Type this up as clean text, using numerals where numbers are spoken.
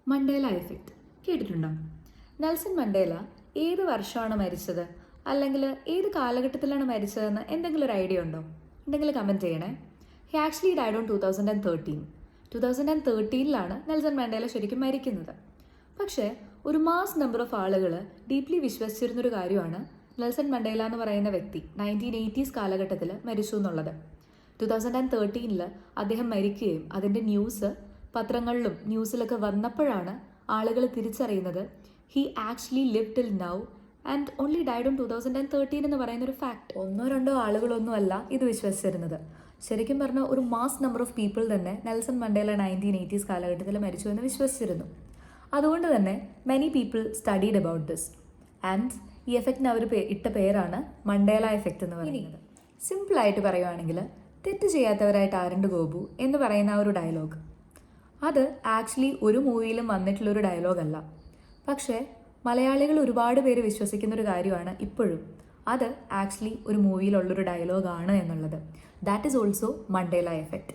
Mandela effect കേട്ടിട്ടുണ്ടോ? Nelson Mandela ഏത് വർഷമാണ് മരിച്ചത്, അല്ലെങ്കിൽ ഏത് കാലഘട്ടത്തിലാണ് മരിച്ചതെന്ന് എന്തെങ്കിലും ഒരു ഐഡിയ ഉണ്ടോ? ഉണ്ടെങ്കിൽ കമൻറ്റ് ചെയ്യണേ. He actually died on 2013. Nelson Mandela ശരിക്കും മരിക്കുന്നത്. പക്ഷേ ഒരു മാസ് നമ്പർ ഓഫ് ആളുകൾ ഡീപ്ലി വിശ്വസിച്ചിരുന്നൊരു കാര്യമാണ് നെൽസൺ മണ്ടേല എന്ന് പറയുന്ന വ്യക്തി 1980s കാലഘട്ടത്തിൽ മരിച്ചു എന്നുള്ളത്. 2013 അദ്ദേഹം മരിക്കുകയും അതിൻ്റെ ന്യൂസ് പത്രങ്ങളിലും ന്യൂസിലൊക്കെ വന്നപ്പോഴാണ് ആളുകൾ തിരിച്ചറിയുന്നത് he actually live till now and only died on 2013 എന്ന് പറയുന്നൊരു ഫാക്ട്. ഒന്നോ രണ്ടോ ആളുകളൊന്നും അല്ല ഇത് വിശ്വസിച്ചിരുന്നത്. ശരിക്കും പറഞ്ഞാൽ ഒരു മാസ് നമ്പർ ഓഫ് പീപ്പിൾ തന്നെ നെൽസൺ മണ്ടേല 1980s കാലഘട്ടത്തിൽ മരിച്ചു എന്ന് വിശ്വസിച്ചിരുന്നു. അതുകൊണ്ട് തന്നെ many people studied about this and ഈ എഫക്റ്റിന് അവർ ഇട്ട പേരാണ് മണ്ടേല എഫക്റ്റ് എന്ന് പറയുന്നത്. സിമ്പിളായിട്ട് പറയുവാണെങ്കിൽ തെറ്റ് ചെയ്യാത്തവരായിട്ട് ആരുണ്ട് ഗോപു എന്ന് പറയുന്ന ആ ഒരു ഡയലോഗ്, അത് ആക്ച്വലി ഒരു മൂവിയിലും വന്നിട്ടുള്ളൊരു ഡയലോഗല്ല. പക്ഷേ മലയാളികൾ ഒരുപാട് പേര് വിശ്വസിക്കുന്നൊരു കാര്യമാണ് ഇപ്പോഴും അത് ആക്ച്വലി ഒരു മൂവിയിലുള്ളൊരു ഡയലോഗാണ് എന്നുള്ളത്. That is also Mandela effect.